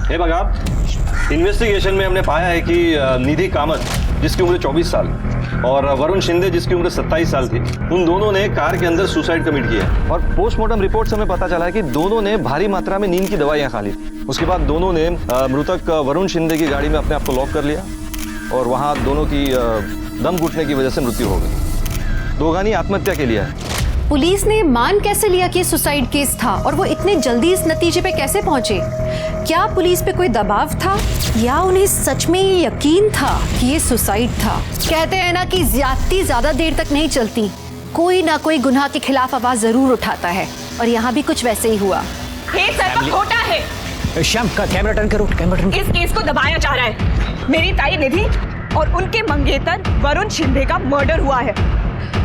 हे बघा, इन्वेस्टिगेशन में हमने पाया है कि निधि कामत जिसकी उम्र 24 साल और वरुण शिंदे जिसकी उम्र 27 साल थी, उन दोनों ने कार के अंदर सुसाइड कमिट किया है। और पोस्टमार्टम रिपोर्ट से हमें पता चला है कि दोनों ने भारी मात्रा में नींद की दवाइयां खा ली। उसके बाद दोनों ने मृतक वरुण शिंदे की गाड़ी में अपने आप को लॉक कर लिया और वहां दोनों की दम घुटने की वजह से मृत्यु हो गई। दोघानी आत्महत्या के लिए है। पुलिस ने मान कैसे लिया कि सुसाइड केस था और वो इतने जल्दी इस नतीजे पे कैसे पहुंचे? क्या पुलिस पे कोई दबाव था या उन्हें सच में ये यकीन था कि ये सुसाइड था? कहते हैं ना कि ज्यादती ज्यादा देर तक नहीं चलती, कोई ना कोई गुनाह के खिलाफ आवाज जरूर उठाता है और यहाँ भी कुछ वैसे ही हुआ। सर खोटा है। श्याम का कैमरा टर्न करो, कैमरा टर्न। इस केस को दबाया जा रहा है। मेरी ताई निधि और उनके मंगेतर वरुण शिंदे का मर्डर हुआ है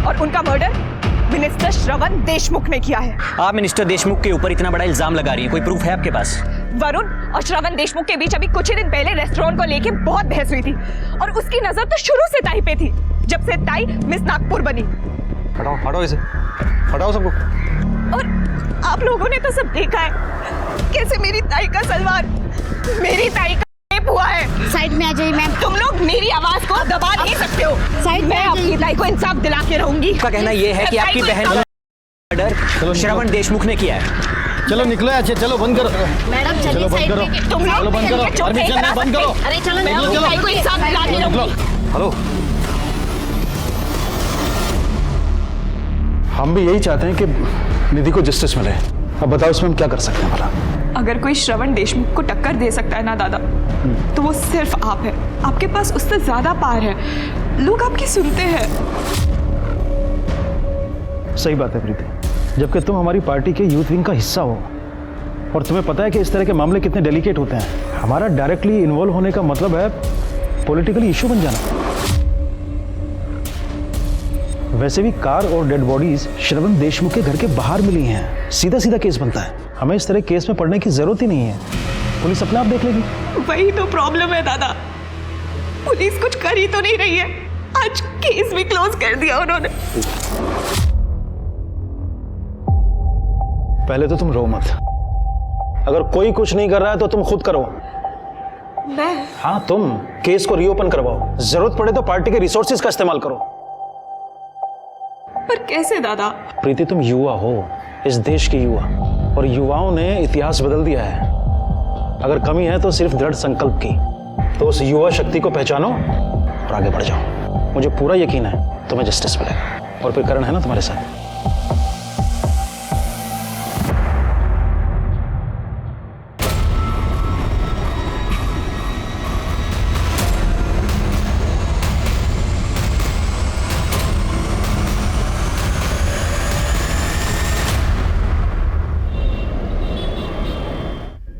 और उनका मर्डर मिनिस्टर श्रवण देशमुख ने किया है। आप मिनिस्टर देशमुख के ऊपर इतना बड़ा इल्जाम लगा रही हैं, कोई प्रूफ है आपके पास? वरुण और श्रवण देशमुख के बीच अभी कुछ ही दिन पहले रेस्टोरेंट को लेके बहुत बहस हुई थी और उसकी नजर तो शुरू से ताई पे थी, जब से ताई मिस नागपुर बनी। हटाओ हटाओ इसे, हटाओ सबको। और आप लोगों ने तो सब देखा है कैसे मेरी ताई का सलवार, मेरी ताई का रेप हुआ है। साइड में आ जाइए मैम। तुम लोग मेरी आवाज को दबा नहीं सकते हो। साइड में मैं अपनी ताई को इंसाफ दिला के रहूंगी। का कहना यह है कि आपकी बहन का मर्डर श्रवण देशमुख ने किया है। चलो निकलो अच्छे, चलो बंद करो मैडम चलिए चलो बंद साइड करो, में। तुम चलो लोग बंद करो, परमिशन है, बंद करो। अरे चलो मैं ना, अपनी ताई को इंसाफ दिला के रहूंगी। हेलो, हम भी यही चाहते हैं कि निधि को जस्टिस मिले। अब बताओ इसमें हम क्या कर सकते हैं भला? अगर कोई श्रवण देशमुख को टक्कर दे सकता है ना दादा, तो वो सिर्फ आप है। आपके पास उससे ज्यादा पार है, लोग आपकी सुनते हैं। सही बात है प्रीति, जबकि तुम हमारी पार्टी के यूथ विंग का हिस्सा हो और तुम्हें पता है कि इस तरह के मामले कितने डेलिकेट होते हैं। हमारा डायरेक्टली इन्वॉल्व होने का मतलब है पॉलिटिकली इशू बन जाना। वैसे भी कार और डेड बॉडीज श्रवण देशमुख के घर के बाहर मिली हैं, सीधा सीधा केस बनता है। हमें इस तरह केस में पड़ने की जरूरत ही नहीं है, पुलिस अपने आप देख लेगी। वही तो प्रॉब्लम है दादा, पुलिस कुछ कर ही तो नहीं रही है। आज केस भी क्लोज कर दिया उन्होंने। पहले तो तुम रो मत, अगर कोई कुछ नहीं कर रहा है तो तुम खुद करो। मैं? हाँ तुम केस को रीओपन करवाओ, जरूरत पड़े तो पार्टी के रिसोर्सेज का इस्तेमाल करो। पर कैसे दादा? प्रीति तुम युवा हो, इस देश के युवा, और युवाओं ने इतिहास बदल दिया है। अगर कमी है तो सिर्फ दृढ़ संकल्प की। तो उस युवा शक्ति को पहचानो और आगे बढ़ जाओ। मुझे पूरा यकीन है तुम्हें जस्टिस मिलेगा। और फिर करण है ना तुम्हारे साथ।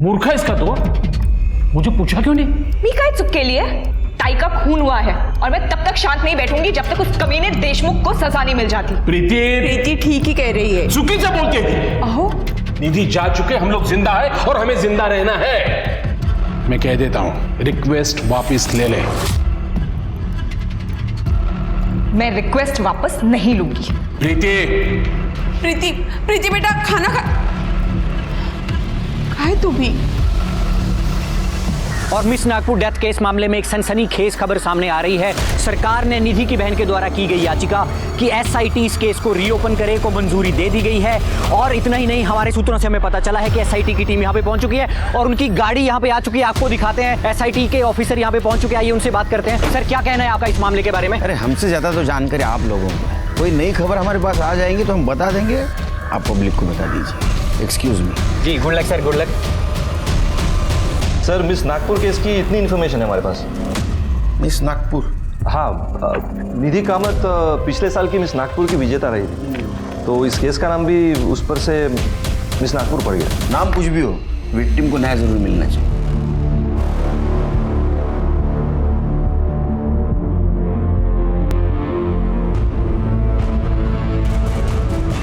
मूर्ख है इसका तो, मुझे पूछा क्यों नहीं? मी का चुप के लिए ताई का खून हुआ है और मैं तब तक शांत नहीं बैठूंगी जब तक उस कमीने देशमुख को सजा नहीं मिल जाती। प्रीति ठीक ही कह रही है। चुकी से बोलती है। अहो, निधि जा चुके, हम लोग जिंदा है और हमें जिंदा रहना है। मैं कह देता हूं, रिक्वेस्ट वापस ले ले। मैं रिक्वेस्ट वापस नहीं लूंगी। प्रीति प्रीति बेटा खाना खाए तू भी। और मिस नागपुर डेथ केस मामले में एक सनसनीखेज खबर सामने आ रही है। सरकार ने निधि की बहन के द्वारा की गई याचिका कि एसआईटी इस केस को रीओपन करे को मंजूरी दे दी गई है। और इतना ही नहीं, हमारे सूत्रों से हमें पता चला है कि एसआईटी की टीम यहाँ पे पहुंच चुकी है और उनकी गाड़ी यहाँ पे आ चुकी है। आपको दिखाते हैं, एसआईटी के ऑफिसर यहाँ पे पहुंच चुके हैं, आइए उनसे बात करते हैं। सर क्या कहना है आपका इस मामले के बारे में? अरे हमसे ज्यादा तो जानकारी आप लोगों को है। कोई नई खबर हमारे पास आ जाएंगी तो हम बता देंगे, आप पब्लिक को बता दीजिए। Excuse me. जी good luck sir, good luck. Sir miss Nagpur case की इतनी इन्फॉर्मेशन है हमारे पास। मिस नागपुर? हाँ, निधि कामत पिछले साल की मिस नागपुर की विजेता रही थी, तो इस केस का नाम भी उस पर से मिस नागपुर पड़ गया। नाम कुछ भी हो, विक्टिम को न्याय जरूर मिलना चाहिए।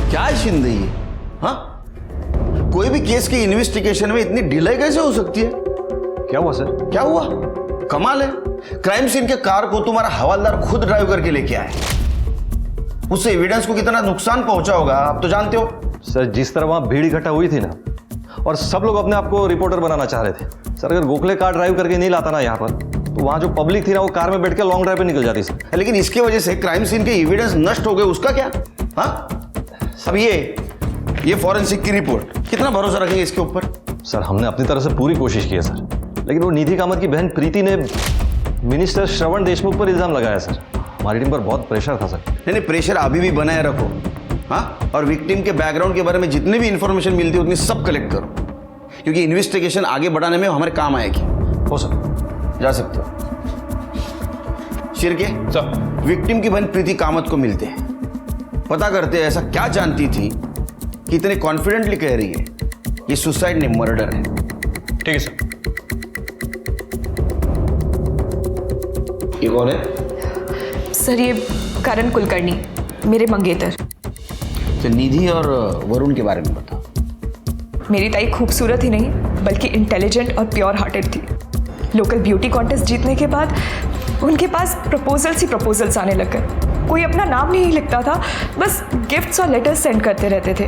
क्या है शिंदे ये? हाँ, कोई भी केस की इन्वेस्टिगेशन में इतनी डिले कैसे हो सकती है? क्या हुआ सर? क्या हुआ? कमाल है, क्राइम सीन के कार को तुम्हारा हवालदार खुद ड्राइव करके लेके आया। उससे एविडेंस को कितना नुकसान पहुंचा होगा आप तो जानते हो। सर जिस तरह वहां भीड़ इकट्ठा हुई थी ना, और सब लोग अपने आप को रिपोर्टर बनाना चाह रहे थे सर। अगर गोखले कार ड्राइव करके नहीं लाता ना यहाँ पर, तो वहाँ जो पब्लिक थी ना वो कार में बैठ के लॉन्ग ड्राइव पे निकल जाती सर। लेकिन इसकी वजह से क्राइम सीन के एविडेंस नष्ट हो गए, उसका क्या? हाँ, अब ये फॉरेंसिक की रिपोर्ट, कितना भरोसा रखेंगे इसके ऊपर? सर हमने अपनी तरफ से पूरी कोशिश की है सर, लेकिन वो निधि कामत की बहन प्रीति ने मिनिस्टर श्रवण देशमुख पर इल्जाम लगाया सर। हमारी टीम पर बहुत प्रेशर था सर। नहीं, प्रेशर अभी भी बनाए रखो, हाँ, और विक्टिम के बैकग्राउंड के बारे में जितनी भी इंफॉर्मेशन मिलती है उतनी सब कलेक्ट करो, क्योंकि इन्वेस्टिगेशन आगे बढ़ाने में हमारे काम आएगी। हो सर, जा सकते हो। शिरके सर, विक्टिम की बहन प्रीति कामत को मिलते हैं, पता करते हैं ऐसा क्या जानती थी कि इतने कॉन्फिडेंटली कह रही है ये सुसाइड नहीं मर्डर है। ठीक है सर। ये कौन है? सर ये करण कुलकर्णी, मेरे मंगेतर। तो निधि और वरुण के बारे में बताओ। मेरी ताई खूबसूरत ही नहीं बल्कि इंटेलिजेंट और प्योर हार्टेड थी। लोकल ब्यूटी कॉन्टेस्ट जीतने के बाद उनके पास प्रपोजल्स आने लग गए। कोई अपना नाम नहीं लिखता था, बस गिफ्ट्स और लेटर्स सेंड करते रहते थे,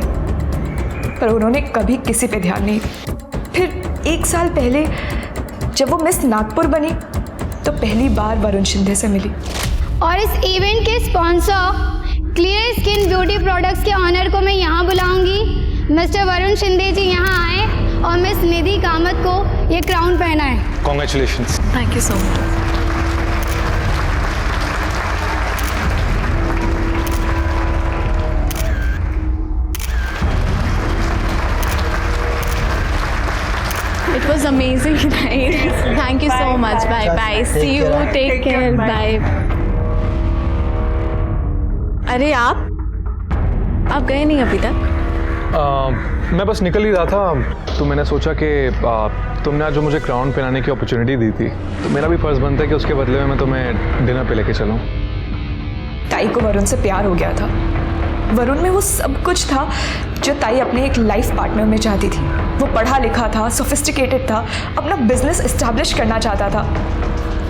पर उन्होंने कभी किसी पे ध्यान नहीं दिया। फिर 1 साल पहले जब वो मिस नागपुर बनी तो पहली बार वरुण शिंदे से मिली। और इस इवेंट के sponsor clear skin beauty products के ऑनर को मैं यहाँ बुलाऊंगी। मिस्टर वरुण शिंदे जी यहाँ आए और मिस निधि कामत को ये क्राउन पहनाए। Congratulations. Thank you so much. It was amazing night. Thank you so much. Bye bye. See you. Take care. Bye. अरे आप गए नहीं अभी तक? मैं बस निकल ही रहा था, तो मैंने सोचा कि तुमने आज जो मुझे क्राउन पहनाने की अपॉर्चुनिटी दी थी, तो मेरा भी फर्ज बनता है कि उसके बदले में मैं तुम्हें डिनर पे लेके चलूं। ताई को वरुण से प्यार हो गया था। वरुण में वो सब कुछ था जो ताई अपने एक लाइफ पार्टनर में चाहती थी। वो पढ़ा लिखा था, सोफिस्टिकेटेड था, अपना बिजनेस एस्टैब्लिश करना चाहता था,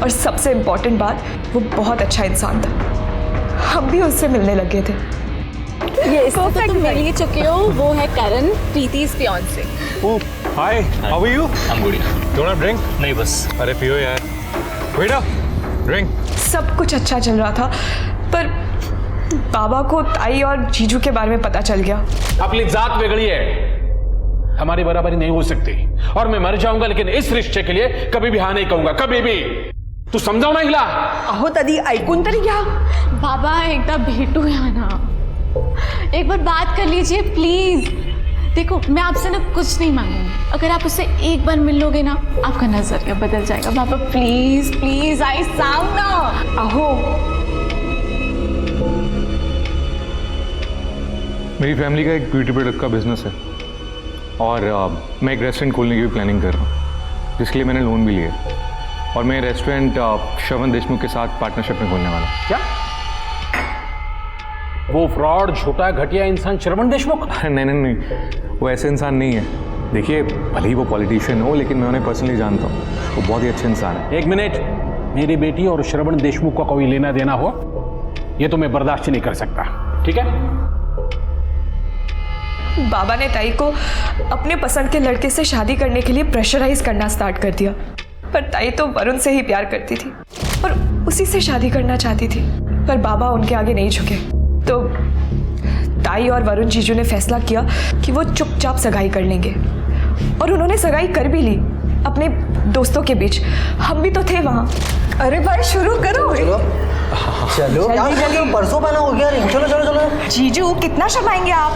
और सबसे इम्पोर्टेंट बात, वो बहुत अच्छा इंसान था। हम भी उससे मिलने लगे थे। ये इसको तो तुम मिल ही चुके हो। वो है करण, प्रीति's fiancé। Oh hi, how are you? I am good. Don't have drink? नहीं बस। अरे पियो यार। Waiter, drink. सब कुछ अच्छा चल रहा था, पर बाबा को ताई और जीजू के बारे में पता चल गया। अपनी जात बिगड़ी है, हमारी बराबरी नहीं हो सकती, और मैं मर जाऊंगा लेकिन इस रिश्ते के लिए कभी भी हाँ नहीं कहूंगा, कभी भी। तू समजाव ना हिला। अहो दादी ऐकून तरी घ्या। बाबा एकदा भेटूया ना, एक बार बात कर लीजिए प्लीज। देखो मैं आपसे ना कुछ नहीं मांगूंगी, अगर आप उससे एक बार मिल लोगे ना आपका नजरिया बदल जाएगा। बाबा प्लीज प्लीज आई सांग ना। अहो मेरी फैमिली का एक ब्यूटी प्रोडक्ट का बिजनेस है, और मैं एक रेस्टोरेंट खोलने की भी प्लानिंग कर रहा हूँ, जिसके लिए मैंने लोन भी लिया, और मैं रेस्टोरेंट श्रवण देशमुख के साथ पार्टनरशिप में खोलने वाला हूँ। क्या? वो फ्रॉड, झूठा, घटिया इंसान श्रवण देशमुख? नहीं नहीं नहीं, वो ऐसे इंसान नहीं है। देखिए, भले ही वो पॉलिटिशियन हो, लेकिन मैं उन्हें पर्सनली जानता हूँ, वो बहुत ही अच्छे इंसान है। एक मिनट, मेरी बेटी और श्रवण देशमुख का कोई लेना देना हो, ये तो मैं बर्दाश्त नहीं कर सकता, ठीक है? बाबा ने ताई को अपने पसंद के लड़के से शादी करने के लिए प्रेशराइज करना स्टार्ट कर दिया, पर ताई तो वरुण से ही प्यार करती थी और उसी से शादी करना चाहती थी, पर बाबा उनके आगे नहीं झुके। तो ताई और वरुण जीजू ने फैसला किया कि वो चुपचाप सगाई कर लेंगे, और उन्होंने सगाई कर भी ली अपने दोस्तों के बीच। हम भी तो थे वहाँ। अरे भाई शुरू करो। चलो जल्दी, परसों बना हो गया। चलो चलो चलो। जीजू कितना शर्माएंगे आप?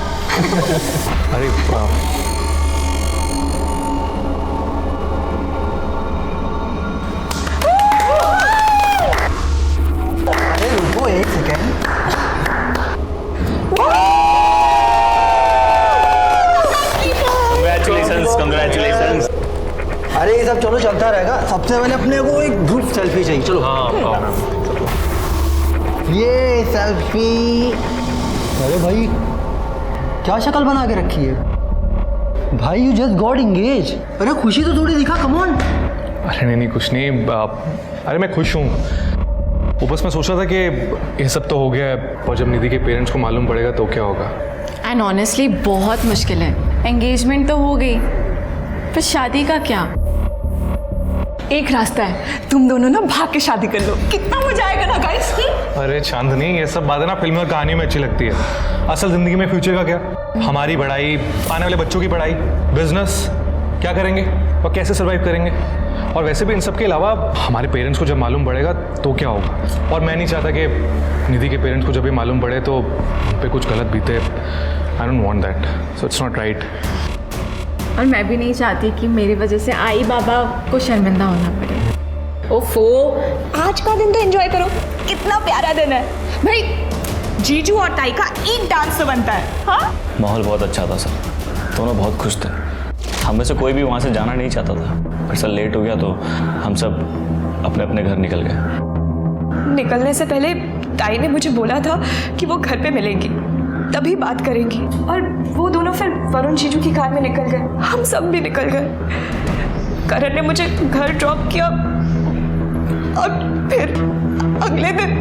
अरे अरे रुको एक सेकेंड। Congratulations. अरे ये सब चलो चलता रहेगा। सबसे पहले अपने को एक ग्रुप सेल्फी चाहिए। चलो ये सेल्फी। अरे भाई क्या शक्ल बना के रखी है भाई, यू जस्ट गॉट एंगेज। अरे खुशी तो थोड़ी दिखा, कम ऑन। अरे नहीं कुछ नहीं, अरे मैं खुश हूँ। वो बस मैं सोच रहा था कि ये सब तो हो गया है, और जब निधि के पेरेंट्स को मालूम पड़ेगा तो क्या होगा। एंड ऑनेस्टली बहुत मुश्किल है। एंगेजमेंट तो हो गई, पर शादी का क्या? एक रास्ता है, तुम दोनों ना भाग के शादी कर लो, कितना मजा आएगा ना गाइस। अरे चांदनी, ये सब बातें ना फिल्म और कहानी में अच्छी लगती है। असल जिंदगी में फ्यूचर का क्या? हमारी पढ़ाई, आने वाले बच्चों की पढ़ाई, बिजनेस, क्या करेंगे और कैसे सर्वाइव करेंगे। और वैसे भी इन सब के अलावा हमारे पेरेंट्स को जब मालूम पड़ेगा तो क्या होगा। और मैं नहीं चाहता कि निधि के पेरेंट्स को जब ये मालूम पड़े तो उन पे कुछ गलत बीते। I don't want that, so it's not right. और मैं भी नहीं चाहती कि मेरी वजह से आई बाबा को शर्मिंदा होना पड़े। ओफो, आज का दिन तो एंजॉय करो, कितना प्यारा दिन है भाई। जीजू और ताई का एक डांस तो बनता है। हाँ, माहौल बहुत अच्छा था सर, दोनों बहुत खुश थे। हम में से कोई भी वहाँ से जाना नहीं चाहता था, फिर सर लेट हो गया तो हम सब अपने अपने घर निकल गए। निकलने से पहले ताई ने मुझे बोला था कि वो घर पे मिलेंगी, तभी बात करेंगी। और वो दोनों फिर वरुण जीजू की कार में निकल गए, हम सब भी निकल गए। करण ने मुझे घर ड्रॉप किया और फिर अगले दिन।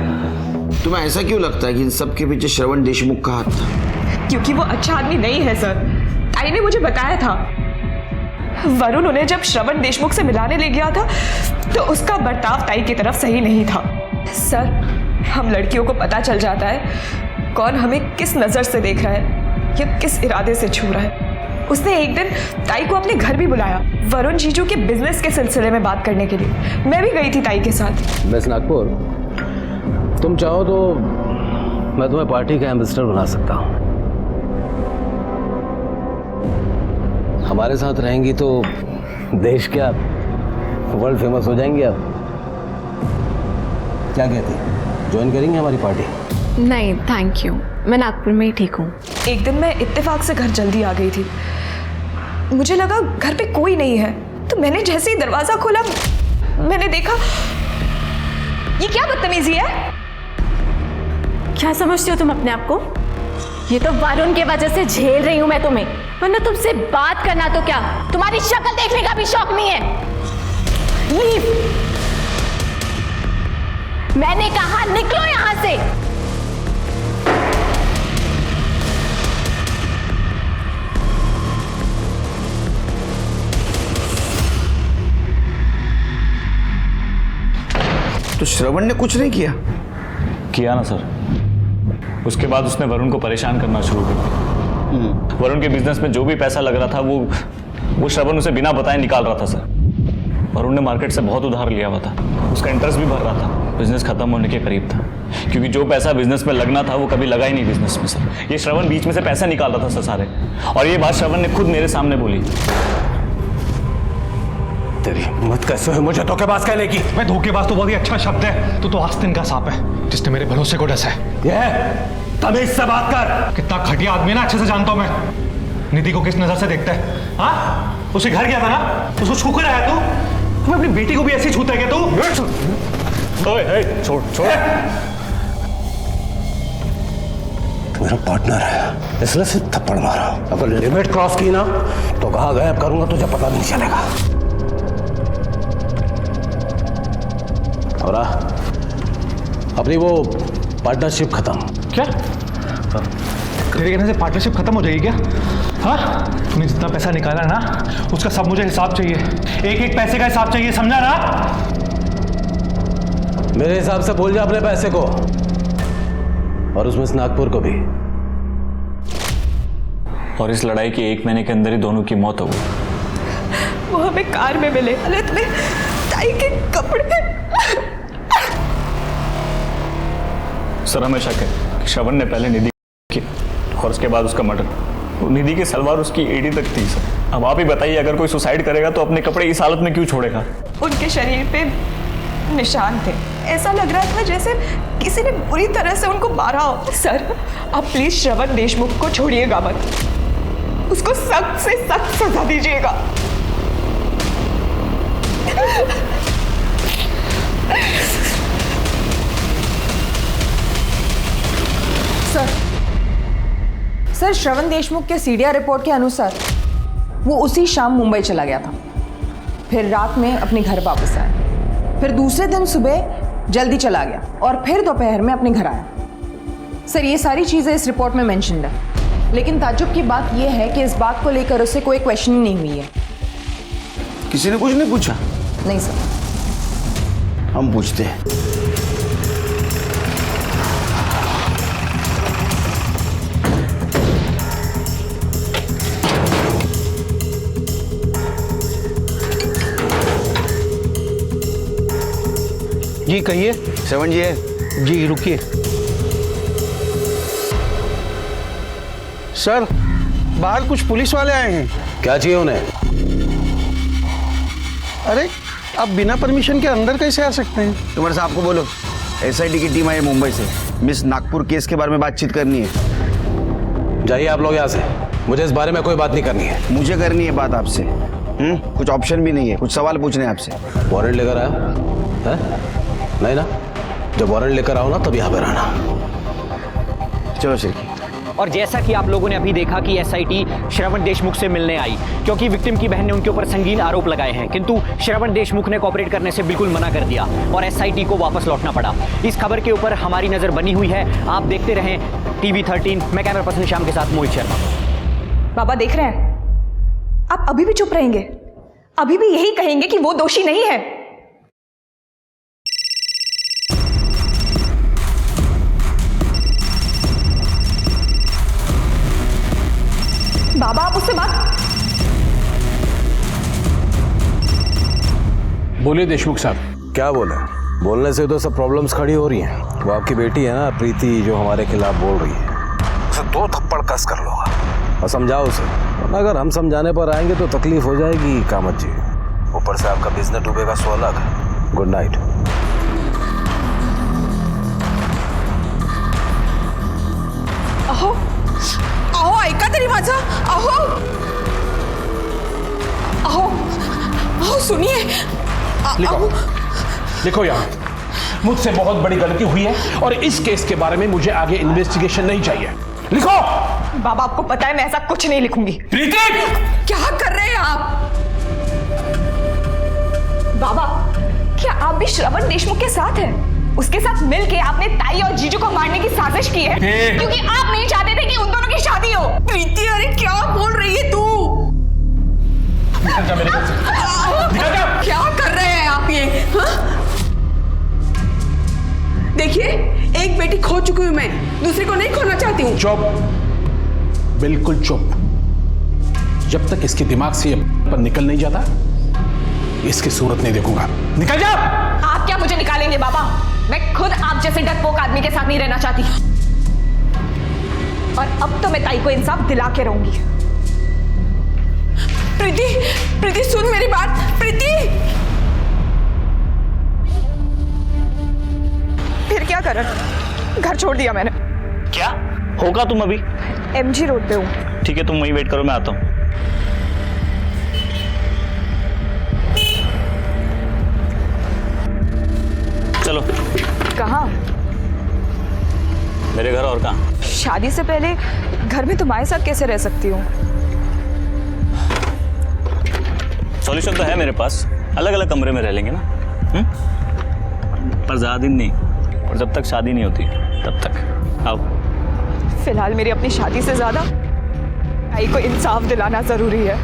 तुम्हें ऐसा क्यों लगता है कि इन सब के पीछे श्रवण देशमुख का हाथ था? क्योंकि वो अच्छा आदमी नहीं है सर, ताई ने मुझे बताया था। वरुण उन्हें जब श्रवण देशमुख से मिलाने ले गया था तो उसका बर्ताव ताई की तरफ सही नहीं था। सर, हम लड़कियों को पता चल जाता है कौन हमें किस नज़र से देख रहा है या किस इरादे से छू रहा है। उसने एक दिन ताई को अपने घर भी बुलाया, वरुण जीजू के बिजनेस के सिलसिले में बात करने के लिए। मैं भी गई थी ताई के साथ। मिस नागपुर, तुम चाहो तो मैं तुम्हें पार्टी का एम्बेसडर बना सकता हूँ। हमारे साथ रहेंगी तो देश क्या वर्ल्ड फेमस हो जाएंगे। आप क्या कहती, ज्वाइन करेंगे हमारी पार्टी? नहीं थैंक यू, मैं नागपुर में ही ठीक हूँ। एक दिन मैं इत्तेफाक से घर जल्दी आ गई थी। मुझे लगा घर पे कोई नहीं है, तो मैंने जैसे ही दरवाजा खोला मैंने देखा ये क्या बदतमीजी है। क्या समझती हो तुम अपने आप को? ये तो वरुण की वजह से झेल रही हूं मैं तुम्हें, वरना तुमसे बात करना तो क्या, तुम्हारी शक्ल देखने का भी शौक नहीं है। लीव, मैंने कहा निकलो यहां से। तो श्रवण ने कुछ नहीं किया ना सर। उसके बाद उसने वरुण को परेशान करना शुरू कर दिया। वरुण के बिजनेस में जो भी पैसा लग रहा था वो श्रवण उसे बिना बताए निकाल रहा था सर। वरुण ने मार्केट से बहुत उधार लिया हुआ था, उसका इंटरेस्ट भी भर रहा था। बिजनेस खत्म होने के करीब था, क्योंकि जो पैसा बिजनेस में लगना था वो कभी लगा ही नहीं बिजनेस में सर। ये श्रवण बीच में से पैसा निकाल रहा था सर सारे, और ये बात श्रवण ने खुद मेरे सामने बोली। तेरी हिम्मत कैसे हुई मुझे धोखेबाज कहने की? मैं धोखेबाज तो बहुत ही अच्छा शब्द है। तो आस्तीन का सांप है जिसने मेरे भरोसे को डसा है। ये तमीज से बात कर। कितना घटिया आदमी है ना, अच्छे से जानता हूं मैं। निधि को किस नजर से देखता है? हाँ, उसे घर गया था ना, उसको छू कर आया तू। तुम्हें अपनी बेटी को भी ऐसे छूता है क्या तू? ओए, छोड़ छोड़। मेरा पार्टनर है इसलिए सिर्फ थप्पड़ मारा। अगर लिमिट क्रॉस की ना तो कहाँ गायब करूंगा तुझे पता नहीं चलेगा। और अपनी वो पार्टनरशिप खत्म। क्या तेरे कहने से पार्टनरशिप खत्म हो जाएगी क्या? हाँ, तूने जितना पैसा निकाला ना उसका सब मुझे हिसाब चाहिए। एक एक पैसे का हिसाब चाहिए, समझा ना? मेरे हिसाब से भूल जा अपने पैसे को, और उसमें से नागपुर को भी। और इस लड़ाई के 1 महीने के अंदर ही दोनों की मौत हो गई। वो हमें कार में मिले, हालत में ताई के कपड़े। सर, हमें शक है कि श्रवण ने पहले निधि की और उसके बाद उसका मर्डर। निधि की सलवार उसकी एड़ी तक थी सर। अब आप ही बताइए, अगर कोई सुसाइड करेगा तो अपने कपड़े इस हालत में क्यों छोड़ेगा? उनके शरीर पे निशान थे, ऐसा लग रहा था जैसे किसी ने बुरी तरह से उनको मारा हो। सर, आप प्लीज श्रवण देशमुख को छोड़िएगा मत, उसको सख्त से सख्त सजा दीजिएगा। सर, श्रवण देशमुख के सीडीआर रिपोर्ट के अनुसार वो उसी शाम मुंबई चला गया था, फिर रात में अपने घर वापस आया, फिर दूसरे दिन सुबह जल्दी चला गया और फिर दोपहर में अपने घर आया। सर, ये सारी चीज़ें इस रिपोर्ट में मेंशन्ड है, लेकिन ताज्जुब की बात यह है कि इस बात को लेकर उसे कोई क्वेश्चनिंग नहीं हुई है। किसी ने कुछ नहीं पूछा? नहीं सर। हम पूछते हैं। जी कहिए। सेवन जी है। जी रुकिए। सर बाहर कुछ पुलिस वाले आए हैं। क्या चाहिए उन्हें? अरे आप बिना परमिशन के अंदर कैसे आ सकते हैं? तुम्हारे साहब को बोलो, एसआईटी की टीम आई है मुंबई से, मिस नागपुर केस के बारे में बातचीत करनी है। जाइए आप लोग यहाँ से, मुझे इस बारे में कोई बात नहीं करनी है। मुझे करनी है बात आपसे। कुछ ऑप्शन भी नहीं है, कुछ सवाल पूछने हैं आपसे। वारंट लेकर आया है? नहीं ना? जब वारंट लेकर आओ ना तब यहाँ पर आना। चलो श्री। और जैसा कि आप लोगों ने अभी देखा कि एसआईटी श्रवण देशमुख से मिलने आई क्योंकि विक्टिम की बहन ने उनके ऊपर संगीन आरोप लगाए हैं, किंतु श्रवण देशमुख ने कोऑपरेट करने से बिल्कुल मना कर दिया और एसआईटी को वापस लौटना पड़ा। इस खबर के ऊपर हमारी नजर बनी हुई है। आप देखते रहें टीवी 13। मैं कैमरा पर्सन श्याम के साथ मोहित शर्मा। बाबा देख रहे हैं, आप अभी भी चुप रहेंगे? अभी भी यही कहेंगे कि वो दोषी नहीं है? बाबा आप उससे बात। बोलिए देशमुख साहब। क्या बोले? बोलने से तो सब प्रॉब्लम्स खड़ी हो रही हैं। वो आपकी बेटी है ना प्रीति, जो हमारे खिलाफ बोल रही है, उसे 2 थप्पड़ कस कर लो और समझाओ उसे, वरना अगर हम समझाने पर आएंगे तो तकलीफ हो जाएगी कामत जी। ऊपर से आपका बिजनेस डूबेगा 100 लाख। Good night. अहो अहो ऐका तरी माझं। अहो अहो अहो सुनिए। लिखो लिखो यार, मुझसे बहुत बड़ी गलती हुई है और इस केस के बारे में मुझे आगे इन्वेस्टिगेशन नहीं चाहिए। लिखो। बाबा आपको पता है मैं ऐसा कुछ नहीं लिखूंगी। प्रीति क्या कर रहे हैं आप? बाबा क्या आप भी श्रवण देशमुख के साथ हैं? उसके साथ मिलके आपने ताई और जीजू को मारने की साजिश की है क्योंकि आप नहीं चाहते थे कि उन दोनों की शादी हो। प्रीति अरे क्या बोल रही है तू? निकल जा मेरे घर से। निकल जा। क्या कर रहे हैं आप ये? देखिए एक बेटी खो चुकी हूं मैं, दूसरी को नहीं खोना चाहती हूँ। चुप, बिल्कुल चुप। जब तक इसके दिमाग से पर निकल नहीं जाता इसकी सूरत नहीं देखूंगा। निकल जा। आप क्या मुझे निकालेंगे बाबा? मैं खुद आप जैसे डरपोक आदमी के साथ नहीं रहना चाहती और अब तो मैं ताई को इंसाफ दिला के रहूंगी। प्रीति प्रीति सुन मेरी बात। प्रीति फिर क्या कर? घर छोड़ दिया मैंने। क्या होगा? तुम अभी एमजी रोड पे हूँ। ठीक है, तुम वहीं वेट करो, मैं आता हूँ। चलो। कहाँ? मेरे घर। और कहाँ? शादी से पहले घर में तुम्हारे साथ कैसे रह सकती हूँ? सॉल्यूशन तो है मेरे पास, अलग अलग कमरे में रह लेंगे ना। पर ज्यादा दिन नहीं, और जब तक शादी नहीं होती तब तक। आओ। फिलहाल मेरी अपनी शादी से ज्यादा ताई को इंसाफ दिलाना जरूरी है।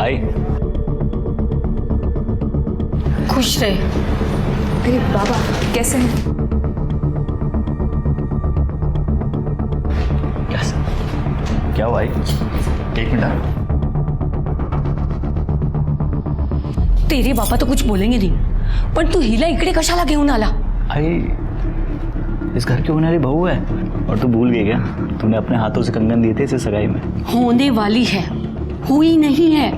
आई। खुश रहे। अरे बाबा कैसे हैं? क्या हुआ? एक मिनट। तेरे बाबा तो कुछ बोलेंगे नहीं, पण तू हिला इकडे कशाला घेऊन आला? आई इस घर की होने वाली बहू है और तू भूल गई क्या? तूने अपने हाथों से कंगन दिए थे इसे सगाई में। होने वाली है, हुई नहीं है।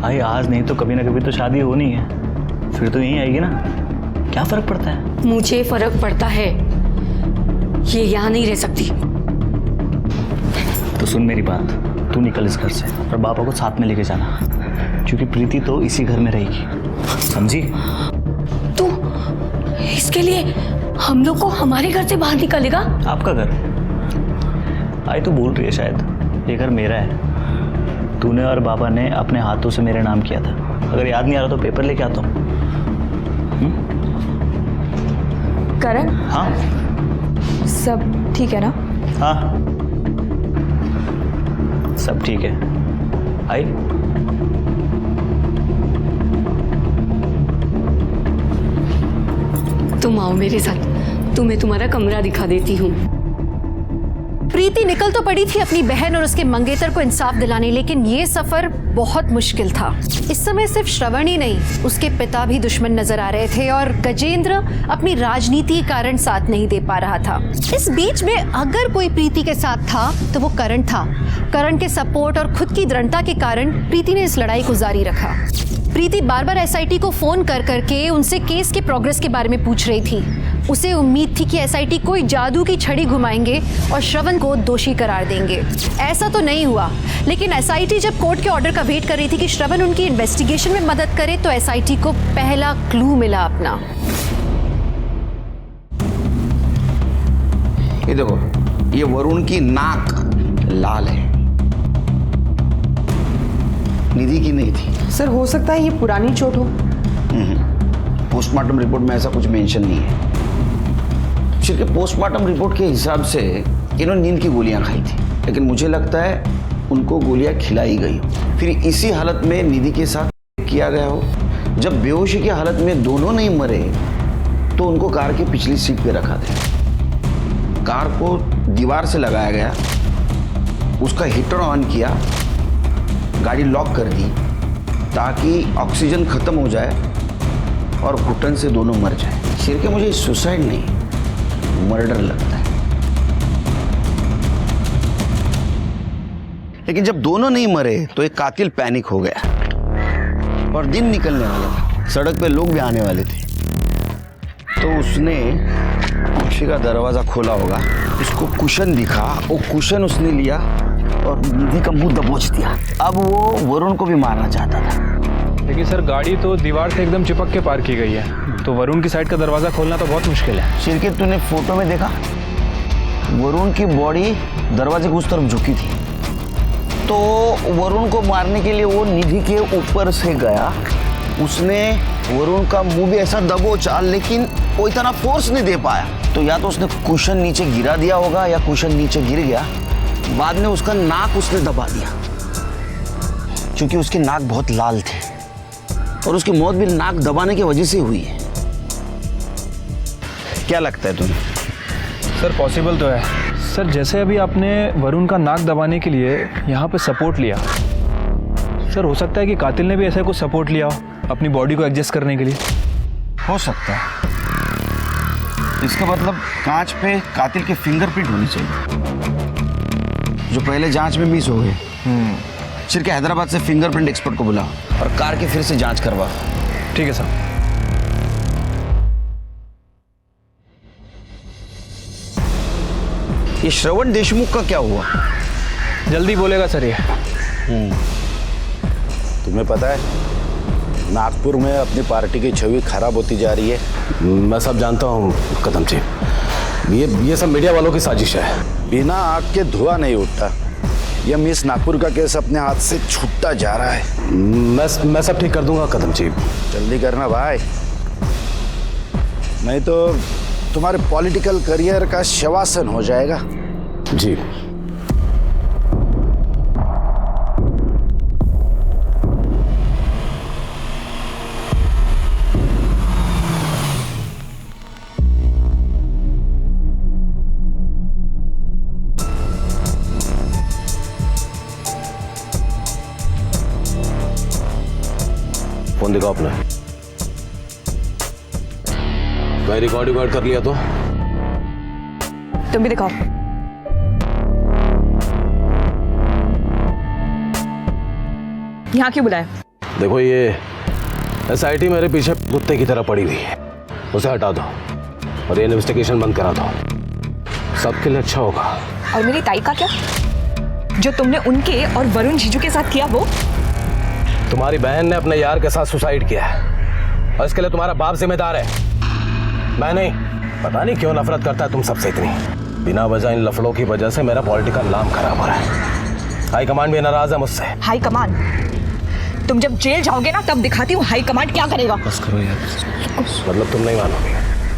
आई आज नहीं तो कभी ना कभी तो शादी होनी है, फिर तो यहीं आएगी ना। क्या फर्क पड़ता है? मुझे फर्क पड़ता है, ये यहाँ नहीं रह सकती। तो सुन मेरी बात, तू निकल इस घर से और बाबा को साथ में लेके जाना, क्योंकि प्रीति तो इसी घर में रहेगी, समझी? तू इसके लिए हम लोग को हमारे घर से बाहर निकालेगा? आपका घर? आई तो भूल रही है शायद, ये घर मेरा है। तूने और बाबा ने अपने हाथों से मेरे नाम किया था। अगर याद नहीं आ रहा तो पेपर लेके आता हूँ। करण, हाँ सब ठीक है ना? हाँ सब ठीक है। आई तुम आओ मेरे साथ, तुम्हें तुम्हारा कमरा दिखा देती हूँ। प्रीति निकल तो पड़ी थी अपनी बहन और उसके मंगेतर को इंसाफ दिलाने, लेकिन ये सफर बहुत मुश्किल था। इस समय सिर्फ श्रवण ही नहीं, उसके पिता भी दुश्मन नजर आ रहे थे और गजेंद्र अपनी राजनीति कारण साथ नहीं दे पा रहा था। इस बीच में अगर कोई प्रीति के साथ था तो वो करण था। करण के सपोर्ट और खुद की दृढ़ता के कारण प्रीति ने इस लड़ाई को जारी रखा। प्रीति बार बार एसआईटी को फोन कर करके उनसे केस के प्रोग्रेस के बारे में पूछ रही थी। उसे उम्मीद थी कि एसआईटी कोई जादू की छड़ी घुमाएंगे और श्रवण को दोषी करार देंगे। ऐसा तो नहीं हुआ, लेकिन एसआईटी जब कोर्ट के ऑर्डर का वेट कर रही थी कि श्रवण उनकी इन्वेस्टिगेशन में मदद करे, तो एसआईटी को पहला क्लू मिला अपना। ये देखो, ये वरुण की नाक लाल है, निधि की नहीं थी। सर हो सकता है ये पुरानी चोट हो। पोस्टमार्टम रिपोर्ट में ऐसा कुछ मेंशन नहीं है। के पोस्टमार्टम रिपोर्ट के हिसाब से इन्होंने नींद की गोलियां खाई थी, लेकिन मुझे लगता है उनको गोलियां खिलाई गई हो, फिर इसी हालत में निधि के साथ किया गया हो। जब बेहोशी की हालत में दोनों नहीं मरे तो उनको कार की पिछली सीट पे रखा था। कार को दीवार से लगाया गया, उसका हीटर ऑन किया, गाड़ी लॉक कर दी ताकि ऑक्सीजन खत्म हो जाए और घुटन से दोनों मर जाए। सिर के मुझे सुसाइड नहीं, मर्डर लगता है। लेकिन जब दोनों नहीं मरे तो एक कातिल पैनिक हो गया और दिन निकलने वाला था, सड़क पे लोग भी आने वाले थे, तो उसने कुर्सी का दरवाजा खोला होगा, उसको कुशन दिखा, वो कुशन उसने लिया और निधि का मुंह दबोच दिया। अब वो वरुण को भी मारना चाहता था। लेकिन सर गाड़ी तो दीवार से एकदम चिपक के पार की गई है, तो वरुण की साइड का दरवाजा खोलना तो बहुत मुश्किल है। शिरके, तूने फोटो में देखा वरुण की बॉडी दरवाजे की उस तरफ झुकी थी, तो वरुण को मारने के लिए वो निधि के ऊपर से गया, उसने वरुण का मुंह भी ऐसा दबोचा, लेकिन वो इतना फोर्स नहीं दे पाया। तो या तो उसने कुशन नीचे गिरा दिया होगा या कुशन नीचे गिर गया। बाद में उसका नाक उसने दबा दिया, क्योंकि उसकी नाक बहुत लाल थी और उसकी मौत भी नाक दबाने की वजह से हुई है। क्या लगता है तुम्हें? सर पॉसिबल तो है सर, जैसे अभी आपने वरुण का नाक दबाने के लिए यहाँ पे सपोर्ट लिया, सर हो सकता है कि कातिल ने भी ऐसा कुछ सपोर्ट लिया हो अपनी बॉडी को एडजस्ट करने के लिए। हो सकता है। इसका मतलब कांच पे कातिल के फिंगरप्रिंट होनी चाहिए, जो पहले जांच में मिस हो गए। सिर्फ हैदराबाद से फिंगरप्रिंट एक्सपर्ट को बुला और कार की फिर से जांच करवा। ठीक है सर। ये श्रवण देशमुख का क्या हुआ? जल्दी बोलेगा सर ये। तुम्हें पता है नागपुर में अपनी पार्टी की छवि खराब होती जा रही है। मैं सब जानता हूँ कदम जी, ये सब मीडिया वालों की साजिश है। बिना आग के धुआं नहीं उठता। यह मिस नागपुर का केस अपने हाथ से छूटता जा रहा है। मैं सब ठीक कर दूंगा कदम जी। जल्दी करना भाई, नहीं तो तुम्हारे पॉलिटिकल करियर का शवासन हो जाएगा। जी फोन दिखाओ अपना। मैं रिकॉर्डिंग कर लिया तो तुम भी दिखाओ। यहाँ क्यों बुलाया? देखो, ये एसआईटी मेरे पीछे कुत्ते की तरह पड़ी हुई है, उसे हटा दो और ये इन्वेस्टिगेशन बंद करा दो, सबके लिए अच्छा होगा। और मेरी ताई का क्या, जो तुमने उनके और वरुण जीजू के साथ किया? वो तुम्हारी बहन ने अपने यार के साथ सुसाइड किया है और इसके लिए तुम्हारा बाप जिम्मेदार है, मैं नहीं। पता नहीं क्यों नफरत करता है तुम सबसे इतनी। बिना वजह इन लफड़ों की वजह से मेरा पॉलिटिकल नाम खराब हो रहा है। हाई कमांड भी नाराज है मुझसे। High command? तुम जब जेल जाओगे ना तब दिखाती हूँ हाई कमांड क्या करेगा। बस करो यार, मतलब तुम नहीं मानोगे?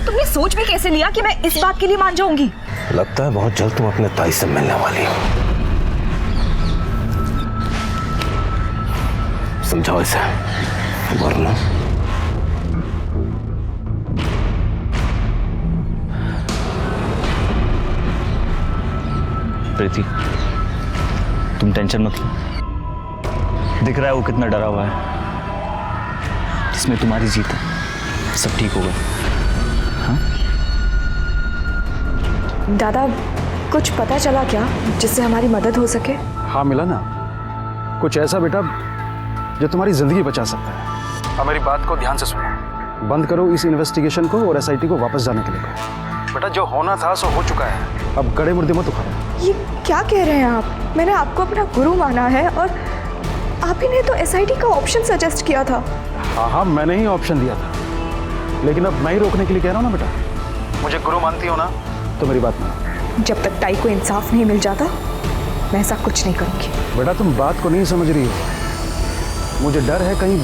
तुमने सोच भी कैसे लिया कि मैं इस बात के लिए मान जाऊंगी? लगता है बहुत जल्द तुम अपने ताई से मिलने वाली हो। समझाओ इसे, वरना प्रीति, तुम टेंशन मत लो। दिख रहा है वो कितना डरा हुआ है। इसमें तुम्हारी जीत है, सब ठीक होगा। हाँ? दादा, कुछ पता चला क्या जिससे हमारी मदद हो सके? हाँ मिला ना, कुछ ऐसा बेटा जो तुम्हारी जिंदगी बचा सकता है। अब मेरी बात को ध्यान से सुनो, बंद करो इस इन्वेस्टिगेशन को और एसआईटी को वापस जाने के लिए कहो। बेटा जो होना था सो हो चुका है, अब गड़े मुर्दे मत उखाड़ो। ये क्या कह रहे हैं आप? मैंने आपको अपना गुरु माना है और आप ही ने तो एसआईटी का ऑप्शन सजेस्ट किया था। हाँ, मैंने ही ऑप्शन दिया था, लेकिन अब मैं ही रोकने के लिए कह रहा हूँ ना बेटा। मुझे गुरु मानती हो ना, तो मेरी बात मानो। जब तक ताई को इंसाफ नहीं मिल जाता मैं ऐसा कुछ नहीं करूँगी। बेटा तुम बात को नहीं समझ रही हो। मुझे डर है कहीं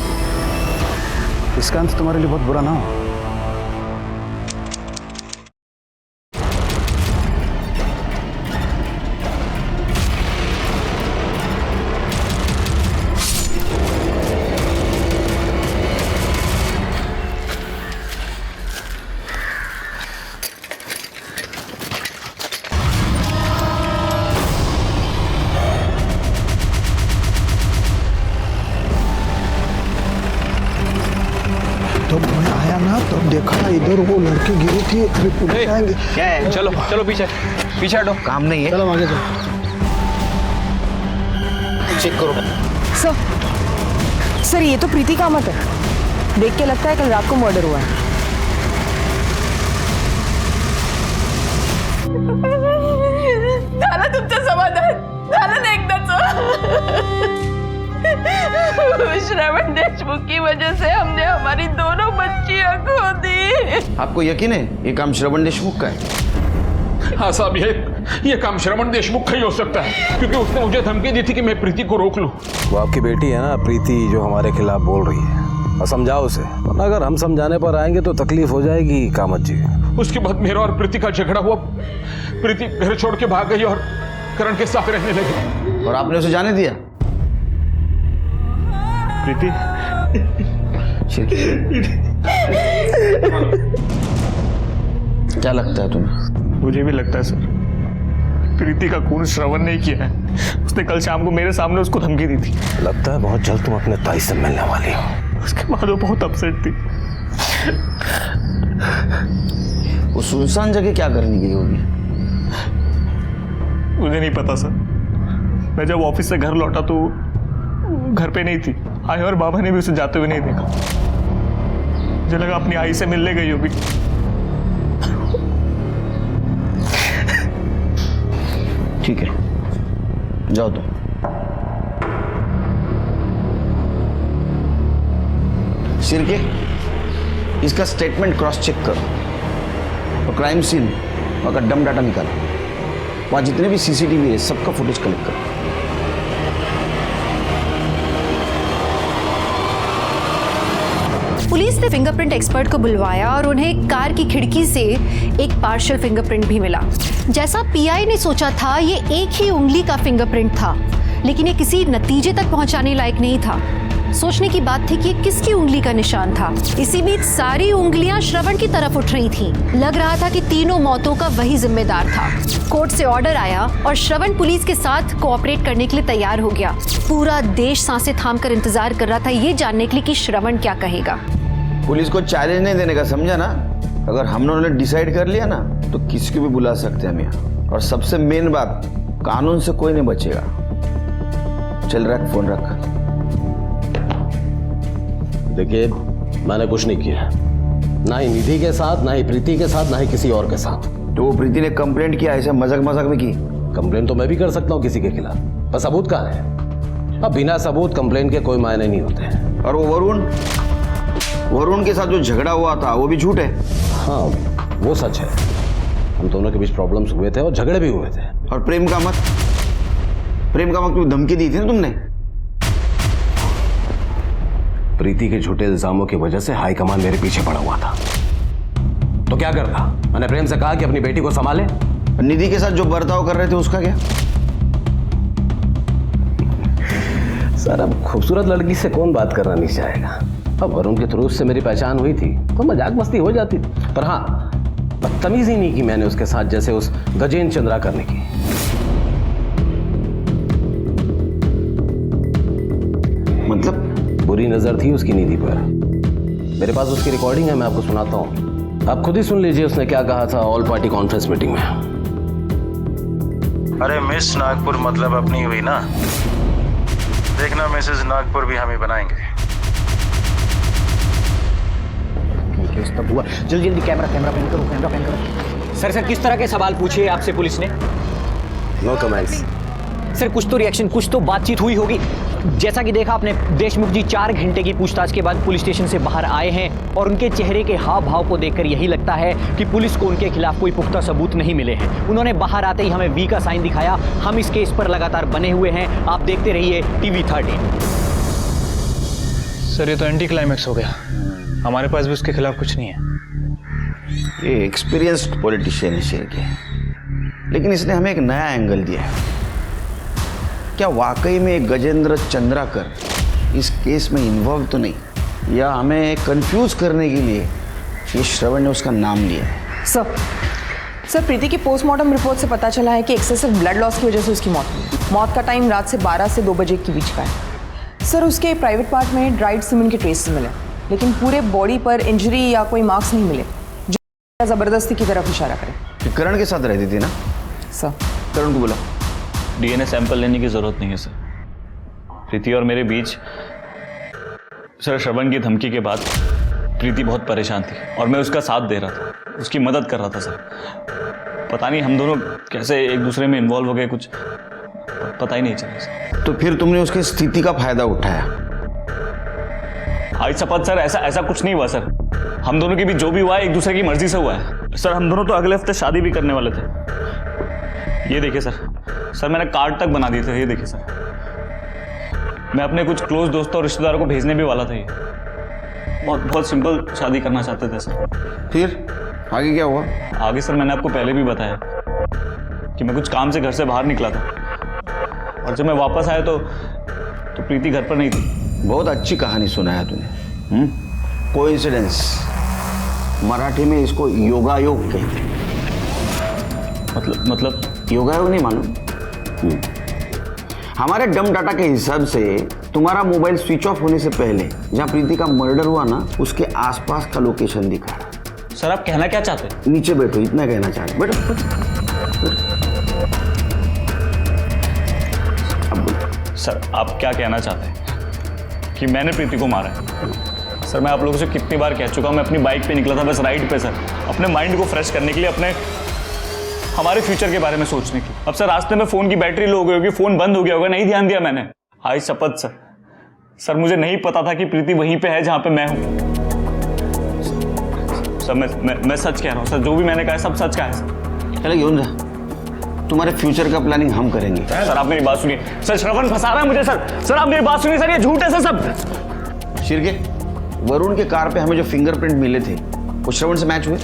इसका अंत तुम्हारे लिए बहुत बुरा ना हो। तो मैं आया ना तब देखा इधर वो लड़के गिरी थी। अभी पुलिस आएंगे। क्या है? चलो चलो पीछे पीछे हटो, काम नहीं है। चलो आगे चलो। चेक करो। सर ये तो प्रीति कामत है। देख के लगता है कल रात को मर्डर हुआ है। झालं तुमचं समाधान झालं ना एकदाच। श्रवण देशमुख की वजह से हमने हमारी दोनों बच्चियां खो दी। आपको यकीन है ये काम श्रवण देशमुख का है? हाँ साहब, ये काम श्रवण देशमुख का ही हो सकता है, क्योंकि उसने मुझे धमकी दी थी कि मैं प्रीति को रोक लूं। वो आपकी बेटी है ना प्रीति, जो हमारे खिलाफ बोल रही है, और समझाओ उसे, वरना अगर हम समझाने पर आएंगे तो तकलीफ हो जाएगी कामत जी। उसके बाद मेरा और प्रीति का झगड़ा हुआ। प्रीति घर छोड़ के भाग गई और करण के साथ रहने लगी। और आपने उसे जाने दिया? प्रीति, क्या लगता है तुम्हें? मुझे भी लगता है सर, प्रीति का खून श्रवण नहीं किया है। उसने कल शाम को मेरे सामने उसको धमकी दी थी। लगता है बहुत जल्द तुम अपने ताई से मिलने वाली हो। उसके बाद वो बहुत अपसेट थी। वो सुनसान जगह क्या करने गई होगी? मुझे नहीं पता सर। मैं जब ऑफिस से घर लौटा तो घर पे नहीं थी। आई और बाबा ने भी उसे जाते हुए नहीं देखा। मुझे लगा अपनी आई से मिलने गई होगी। ठीक है, जाओ तुम। सिरके, इसका स्टेटमेंट क्रॉस चेक करो और क्राइम सीन का डम डाटा निकालो। वहां जितने भी सीसीटीवी है सबका फुटेज कलेक्ट करो। पुलिस ने फिंगरप्रिंट एक्सपर्ट को बुलवाया और उन्हें कार की खिड़की से एक पार्शियल फिंगरप्रिंट भी मिला। जैसा पीआई ने सोचा था, ये एक ही उंगली का फिंगरप्रिंट था, लेकिन ये किसी नतीजे तक पहुंचाने लायक नहीं था। सोचने की बात थी कि ये किसकी उंगली का निशान था। इसी बीच सारी उंगलियां श्रवण की तरफ उठ रही थीं। लग रहा था कि तीनों मौतों का वही जिम्मेदार था। कोर्ट से ऑर्डर आया और श्रवण पुलिस के साथ कोऑपरेट करने के लिए तैयार हो गया। पूरा देश सांसें थामकर इंतजार कर रहा था ये जानने के लिए कि श्रवण क्या कहेगा। पुलिस को चैलेंज नहीं देने का, समझा ना? अगर हम लोगों ने डिसाइड कर लिया ना तो किसी को भी बुला सकते हैं हम यहाँ। और सबसे मेन बात, कानून से कोई नहीं बचेगा। चल रख, फोन रख। देखिए, मैंने कुछ नहीं किया, ना ही निधि के साथ, ना ही प्रीति के साथ, ना ही किसी और के साथ। तो वो प्रीति ने कंप्लेंट किया, ऐसे मजाक मजाक में की? कंप्लेंट तो मैं भी कर सकता हूँ किसी के खिलाफ, पर सबूत कहाँ है? अब बिना सबूत कंप्लेंट के कोई मायने नहीं होते। और वो वरुण के साथ जो झगड़ा हुआ था वो भी झूठ है? हाँ, वो सच है। हम दोनों के बीच प्रॉब्लम्स हुए थे और झगड़े भी हुए थे। और प्रेम कामत की धमकी दी थी ना तुमने? प्रीति के झूठे इल्जामों की वजह से हाईकमान मेरे पीछे पड़ा हुआ था, तो क्या करता? मैंने प्रेम से कहा कि अपनी बेटी को संभाले। निधि के साथ जो बर्ताव कर रहे थे उसका क्या? सर, अब खूबसूरत लड़की से कौन बात करना नहीं चाहेगा। अब वरुण के थ्रू उससे मेरी पहचान हुई थी तो मजाक मस्ती हो जाती थी, पर हाँ, बदतमीजी नहीं की मैंने उसके साथ जैसे उस गजेंद्र चंद्रा करने की। मतलब? बुरी नजर थी उसकी निधि पर। मेरे पास उसकी रिकॉर्डिंग है, मैं आपको सुनाता हूँ, आप खुद ही सुन लीजिए उसने क्या कहा था ऑल पार्टी कॉन्फ्रेंस मीटिंग में। अरे मिस नागपुर मतलब अपनी हुई ना, देखना मिसेस नागपुर भी हम ही बनाएंगे। तब हुआ। जल्दी जल्दी कैमरा पैन करो। सर किस तरह के सवाल पूछे आपसे पुलिस ने? No comments. सर कुछ तो रिएक्शन, कुछ तो बातचीत हुई होगी। जैसा कि देखा आपने, देशमुख जी 4 घंटे की पूछताछ के बाद पुलिस स्टेशन से बाहर आए हैं और उनके चेहरे के हाव भाव को देखकर यही लगता है कि पुलिस को उनके खिलाफ कोई पुख्ता सबूत नहीं मिले हैं। उन्होंने बाहर आते ही हमें वी का साइन दिखाया। हम इस केस पर लगातार बने हुए हैं, आप देखते रहिए TV 13। सर ये तो एंटी क्लाइमैक्स हो गया, हमारे पास भी उसके खिलाफ कुछ नहीं है। ये एक्सपीरियंस्ड पॉलिटिशियन है शेर के, लेकिन इसने हमें एक नया एंगल दिया है। क्या वाकई में गजेंद्र चंद्राकर इस केस में इन्वॉल्व तो नहीं, या हमें कंफ्यूज करने के लिए ये श्रवण ने उसका नाम लिया है? सर प्रीति की पोस्टमार्टम रिपोर्ट से पता चला है कि एक्सेसिव ब्लड लॉस की वजह से उसकी मौत हुई। मौत का टाइम रात से 12 से 2 बजे के बीच का है। सर उसके प्राइवेट पार्ट में ड्राइड सीमेंट के ट्रेसेस मिले, लेकिन पूरे बॉडी पर इंजरी या कोई मार्क्स नहीं मिले जो ज़बरदस्ती की तरफ इशारा करे। करण के साथ रहती थी ना? सर करण को बोला। DNA सैंपल लेने की जरूरत नहीं है सर। प्रीति और मेरे बीच सर श्रवण की धमकी के बाद प्रीति बहुत परेशान थी और मैं उसका साथ दे रहा था, उसकी मदद कर रहा था सर। पता नहीं हम दोनों कैसे एक दूसरे में इन्वॉल्व हो गए, कुछ पता ही नहीं चला सर। तो फिर तुमने उसकी स्थिति का फायदा उठाया? आज शपथ सर, ऐसा कुछ नहीं हुआ सर। हम दोनों के बीच जो भी हुआ है एक दूसरे की मर्जी से हुआ है सर। हम दोनों तो अगले हफ्ते शादी भी करने वाले थे। ये देखिए सर, मैंने कार्ड तक बना दिए थे, ये देखिए सर। मैं अपने कुछ क्लोज दोस्तों और रिश्तेदारों को भेजने भी वाला था। ये बहुत सिंपल शादी करना चाहते थे सर। फिर आगे क्या हुआ? आगे सर मैंने आपको पहले भी बताया कि मैं कुछ काम से घर से बाहर निकला था और जब मैं वापस आया तो प्रीति घर पर नहीं थी। बहुत अच्छी कहानी सुनाया तूने। कोइंसिडेंस, मराठी में इसको योगायोग कहते हैं। मतलब योगायोग नहीं मालूम? हमारे डम डाटा के हिसाब से तुम्हारा मोबाइल स्विच ऑफ होने से पहले जहां प्रीति का मर्डर हुआ ना, उसके आसपास का लोकेशन दिखा रहा। सर आप कहना क्या चाहते हैं? नीचे बैठो, इतना कहना चाहते। बैठो। सर आप क्या कहना चाहते हैं कि मैंने प्रीति को मारा है? सर मैं आप लोगों से कितनी बार कह चुका हूं, मैं अपनी बाइक पे निकला था बस राइड पे सर, अपने माइंड को फ्रेश करने के लिए, हमारे फ्यूचर के बारे में सोचने की। अब सर रास्ते में फोन की बैटरी लो हो गई होगी, फोन बंद हो गया होगा, नहीं ध्यान दिया मैंने। आई शपथ सर, मुझे नहीं पता था कि प्रीति वहीं पे है जहां पे मैं हूं। सर मैं सच कह रहा हूं सर, जो भी मैंने कहा है सब सच का है सर। चलो यूं जा, तुम्हारे फ्यूचर का प्लानिंग हम करेंगे। सर आप मेरी बात सुनिए सर, श्रवण फंसा रहा है मुझे सर आप मेरी बात सुनिए सर, ये झूठ है सर सब। शिरके, वरुण के कार पे हमें जो फिंगरप्रिंट मिले थे वो श्रवण से मैच हुए?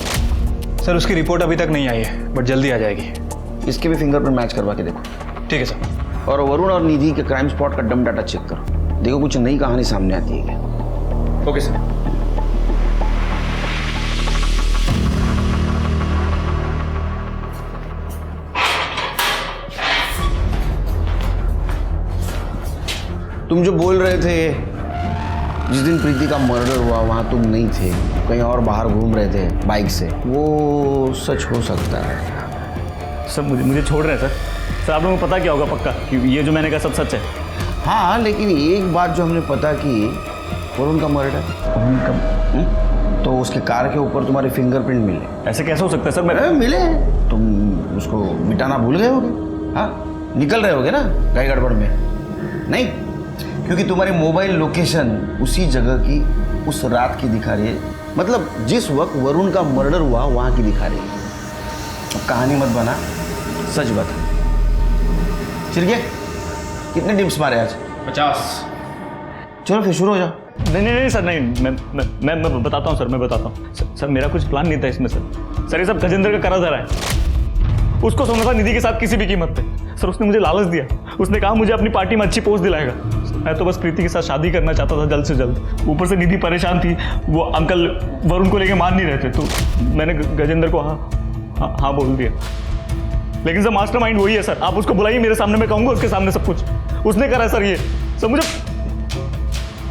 सर उसकी रिपोर्ट अभी तक नहीं आई है, बट जल्दी आ जाएगी। इसके भी फिंगरप्रिंट मैच करवा के देखो। ठीक है सर। और वरुण और निधि के क्राइम स्पॉट का डम डाटा चेक करो, देखो कुछ नई कहानी सामने आती है क्या। Okay sir. तुम जो बोल रहे थे जिस दिन प्रीति का मर्डर हुआ वहां तुम नहीं थे, कहीं और बाहर घूम रहे थे बाइक से, वो सच हो सकता है? सर मुझे छोड़ रहे हैं सर आप लोगों को पता क्या होगा पक्का कि ये जो मैंने कहा सब सच है? हाँ, लेकिन एक बात जो हमने पता की, वरुण का मर्डर तो उसके कार के ऊपर तुम्हारे फिंगरप्रिंट मिले। ऐसे कैसे हो सकता है सर? मैं मिले, तुम उसको मिटाना भूल गए होगे। हाँ, निकल रहे होगे ना गाय गड़बड़ में। नहीं, क्योंकि तुम्हारी मोबाइल लोकेशन उसी जगह की उस रात की दिखा रही है, मतलब जिस वक्त वरुण का मर्डर हुआ वहां की दिखा रही है। अब कहानी मत बना, सच बता। चिरके, कितने टिप्स मारे आज? 50। चलो फिर शुरू हो जाओ। नहीं सर, नहीं। मैं बताता हूँ सर, मैं बताता हूँ सर, मेरा कुछ प्लान नहीं था इसमें सर। ये सब गजेंद्र का करा धरा है। उसको सोना था निधि के साथ किसी भी कीमत पे। सर उसने मुझे लालच दिया, उसने कहा मुझे अपनी पार्टी में अच्छी पोस्ट दिलाएगा। मैं तो बस प्रीति के साथ शादी करना चाहता था जल्द से जल्द। ऊपर से निधि परेशान थी, वो अंकल वरुण को लेके मान नहीं रहे थे, तो मैंने गजेंद्र को हाँ बोल दिया। लेकिन सर मास्टरमाइंड वही है सर, आप उसको बुलाइए मेरे सामने, मैं कहूँगा उसके सामने सब कुछ उसने करा है सर। ये सब मुझे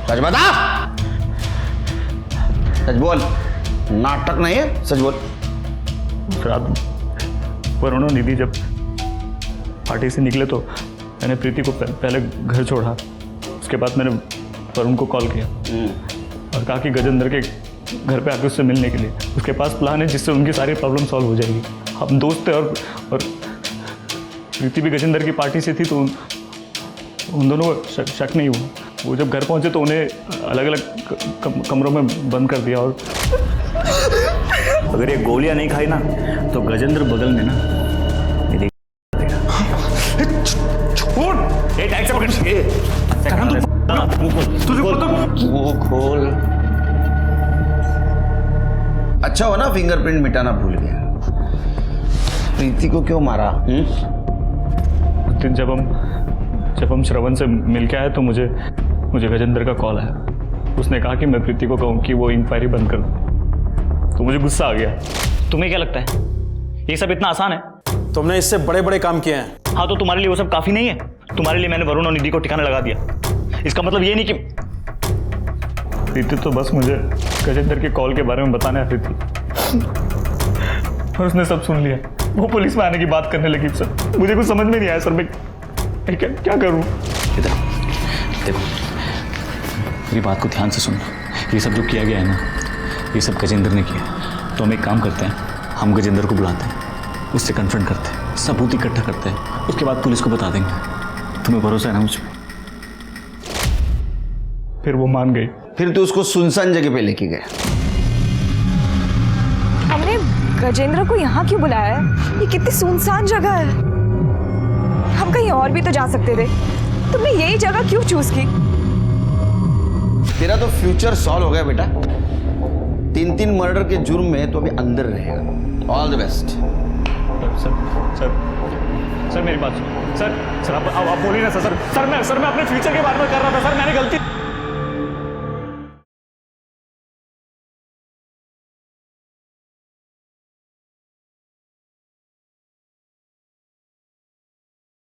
सच बता, सच बोल, नाटक नहीं है, सच बोल। रात वरुण और निधि जब पार्टी से निकले तो मैंने प्रीति को पहले घर छोड़ा, उसके बाद मैंने वरुण को कॉल किया और कहा कि गजेंद्र के घर पे आके उससे मिलने के लिए उसके पास प्लान है जिससे उनकी सारी प्रॉब्लम सॉल्व हो जाएगी। हम दोस्त थे और प्रीति भी गजेंद्र की पार्टी से थी, तो उन दोनों को शक नहीं हुआ। वो जब घर पहुंचे तो उन्हें अलग अलग कमरों में बंद कर दिया। और अगर ये गोलियां नहीं खाई ना तो गजेंद्र बगल में ना वो खोल। अच्छा हो ना फिंगरप्रिंट मिटाना भूल गया। प्रीति को क्यों मारा? उस दिन जब हम श्रवण से मिल के आए तो मुझे गजेंद्र का कॉल आया। उसने कहा कि मैं प्रीति को कहूँ कि वो इंक्वायरी बंद कर दे, तो मुझे गुस्सा आ गया। तुम्हें क्या लगता है ये सब इतना आसान है? तुमने इससे बड़े बड़े काम किए हैं। हाँ, तो तुम्हारे लिए वो सब काफी नहीं है? तुम्हारे लिए मैंने वरुण और निधि को ठिकाना लगा दिया। इसका मतलब ये नहीं कि प्रीति तो बस मुझे गजेंद्र के कॉल के बारे में बताने आती थी और उसने सब सुन लिया। वो पुलिस में आने की बात करने लगी। सर मुझे कुछ समझ में नहीं आया सर, मैं क्या करूं? देखो मेरी बात को ध्यान से सुनना। ये सब जो किया गया है ना, ये सब गजेंद्र ने किया। तो हम एक काम करते हैं, हम गजेंद्र को बुलाते हैं, उससे कन्फ्रंट करते हैं, सबूत इकट्ठा करते हैं, उसके बाद पुलिस को बता देंगे। तुम्हें भरोसा है ना मुझ पर? फिर वो मान गई। फिर तो उसको सुनसान जगह पे लेके गया। हमने गजेंद्र को यहाँ क्यों बुलाया है? ये कितनी सुनसान जगह है। हम कहीं और भी तो जा सकते थे, तुमने यही जगह क्यों चूज की? तेरा तो फ्यूचर सॉल्व हो गया बेटा। 3 मर्डर के जुर्म में तो अभी अंदर रहेगा। All the best. सर मेरी बात सुनो। सर आप बोलिए ना सर। सर मैं अपने फ्यूचर के बारे में कर रहा था सर, मैंने गलती